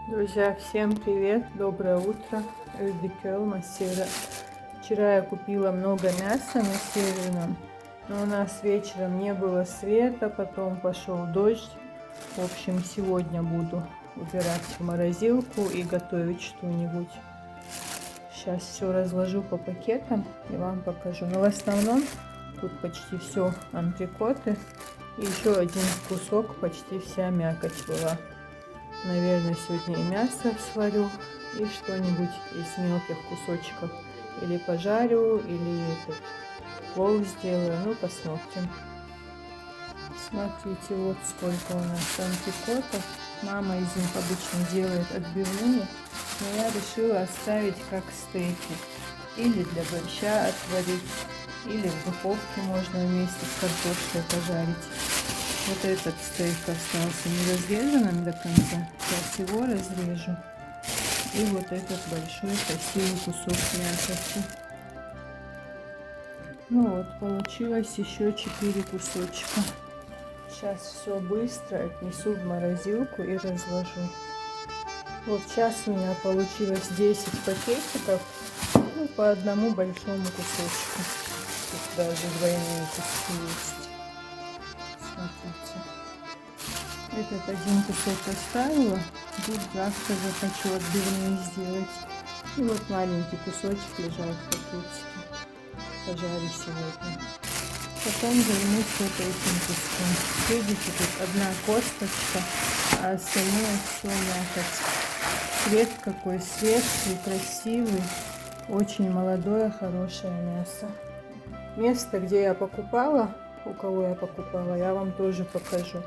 Друзья, всем привет, доброе утро. Вчера я купила много мяса на Северном, но у нас вечером не было света, потом пошел дождь. В общем, сегодня буду убирать в морозилку и готовить что-нибудь. Сейчас все разложу по пакетам и вам покажу. Но в основном тут почти все антрикоты. И еще один кусок, почти вся мякоть была. Наверное, сегодня и мясо сварю, и что-нибудь из мелких кусочков. Или пожарю, или этот плов сделаю. Ну, посмотрим. Смотрите, вот сколько у нас антрикотов. Мама из них обычно делает отбивные, но я решила оставить как стейки. Или для борща отварить, или в духовке можно вместе с картошкой пожарить. Вот этот стейк остался неразрезанным до конца. Сейчас его разрежу. И вот этот большой красивый кусок мякоти. Ну вот, получилось еще 4 кусочка. Сейчас все быстро отнесу в морозилку и разложу. Вот сейчас у меня получилось 10 пакетиков. Ну, по одному большому кусочку. Тут даже двойные куски есть. Смотрите. Этот один кусок оставила. Тут завтра захочу отбивные сделать. И вот маленький кусочек лежал в пакетике. Пожарю сегодня. Потом займусь вот этим куском. Видите, тут одна косточка, а остальное все мякоть. Цвет какой светлый, красивый. Очень молодое, хорошее мясо. Место, где я покупала, у кого я покупала, я вам тоже покажу.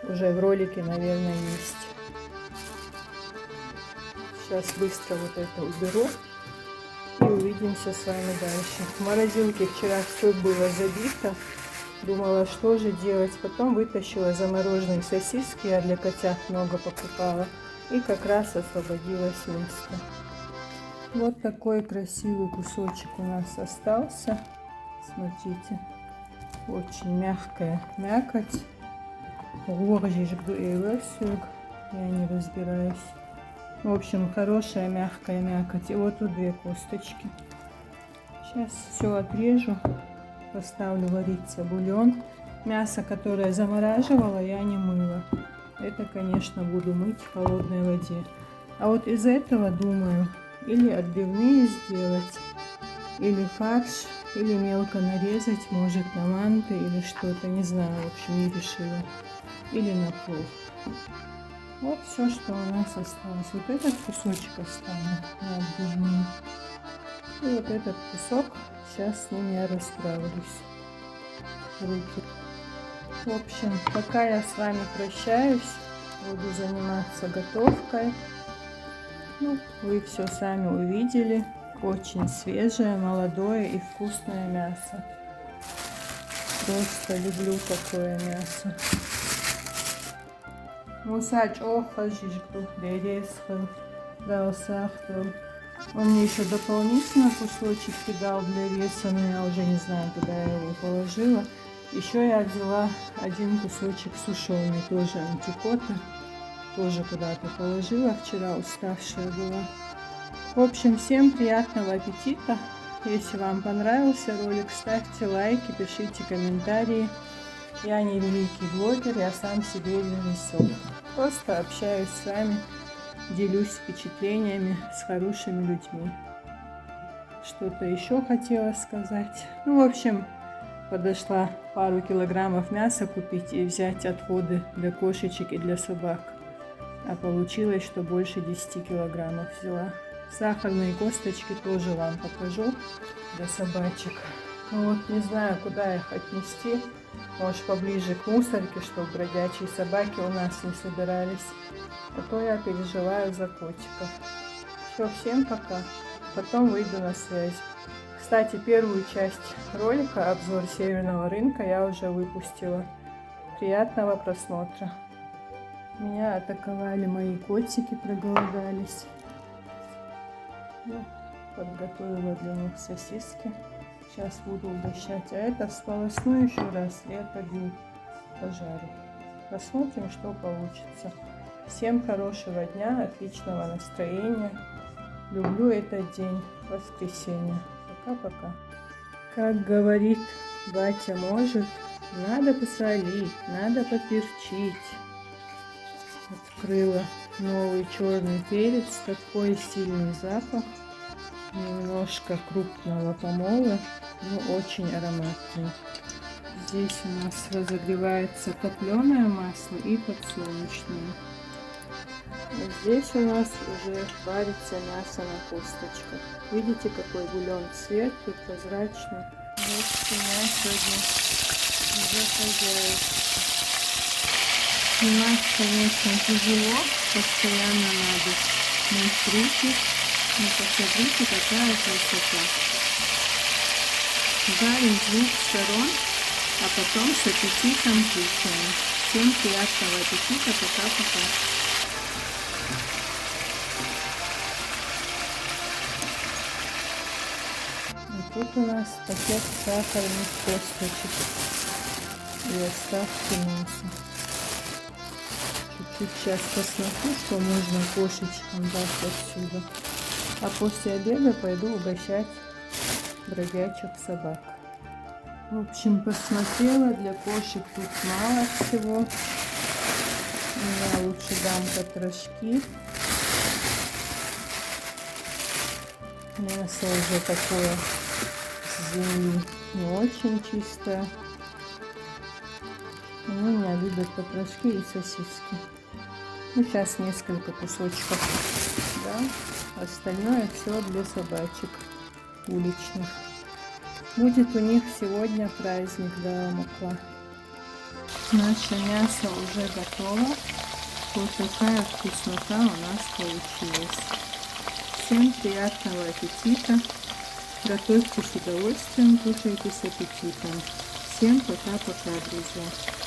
Уже в ролике, наверное, есть. Сейчас быстро вот это уберу и увидимся с вами дальше. В морозилке вчера все было забито. Думала, что же делать. Потом вытащила замороженные сосиски. Я для котят много покупала. И как раз освободилось место. Вот такой красивый кусочек у нас остался. Смотрите. Очень мягкая мякоть. Я не разбираюсь. В общем, хорошая мягкая мякоть. И вот тут 2 косточки. Сейчас все отрежу. Поставлю вариться бульон. Мясо, которое замораживала, я не мыла. Это, конечно, буду мыть в холодной воде. А вот из этого, думаю, или отбивные сделать, или фарш, или мелко нарезать, может, на манты или что-то, не знаю, в общем, не решила. Или на плов. Вот все, что у нас осталось. Вот этот кусочек оставлю на отбивные. И вот этот кусок, сейчас с ним я расправлюсь. Руки. В общем, пока я с вами прощаюсь, буду заниматься готовкой. Ну, вы все сами увидели. Очень свежее, молодое и вкусное мясо. Просто люблю такое мясо. Мусач, он мне еще дополнительно кусочек кидал для веса, но я уже не знаю, куда я его положила. Еще я взяла один кусочек сушеный, тоже антикота. Тоже куда-то положила, вчера уставшая была. В общем, всем приятного аппетита. Если вам понравился ролик, ставьте лайки, пишите комментарии. Я не великий блогер, я сам себе режиссер. Просто общаюсь с вами, делюсь впечатлениями с хорошими людьми. Что-то еще хотела сказать. Ну, в общем, подошла пару килограммов мяса купить и взять отходы для кошечек и для собак. А получилось, что больше 10 килограммов взяла. Сахарные косточки тоже вам покажу для собачек. Ну вот не знаю, куда их отнести. Может, поближе к мусорке, чтобы бродячие собаки у нас не собирались. А то я переживаю за котиков. Все, всем пока. Потом выйду на связь. Кстати, первую часть ролика, обзор Северного рынка, я уже выпустила. Приятного просмотра. Меня атаковали мои котики, проголодались. Вот, подготовила для них сосиски. Сейчас буду угощать. А это сполосну еще раз и отобью, пожарю. Посмотрим, что получится. Всем хорошего дня, отличного настроения. Люблю этот день, воскресенье. Пока-пока. Как говорит батя, может, надо посолить, надо поперчить. Открыла новый черный перец, такой сильный запах. Немножко крупного помола, но очень ароматный. Здесь у нас разогревается топленое масло и подсолнечное. А здесь у нас уже варится мясо на косточках. Видите, какой бульон цвет, тут прозрачный. Вот меня сегодня уже хозяйка. Снимать, конечно, тяжело, постоянно надо мыть руки. Но посмотрите, какая красота. Жарим с двух сторон, а потом с аппетитом кушаем. Всем приятного аппетита, пока-пока. И тут у нас пакет сахарных косточек и остатки мяса. Чуть-чуть сейчас посмотрю, что можно кошечкам дать отсюда. А после обеда пойду угощать бродячих собак. В общем, посмотрела, для кошек тут мало всего. Я лучше дам потрошки. Мясо уже такое с земли, не очень чистое. У меня любят потрошки и сосиски. Ну, сейчас несколько кусочков, да. Остальное все для собачек уличных. Будет у них сегодня праздник Даамакла. Наше мясо уже готово. Вот такая вкуснота у нас получилась. Всем приятного аппетита. Готовьте с удовольствием, кушайте с аппетитом. Всем пока-пока, друзья.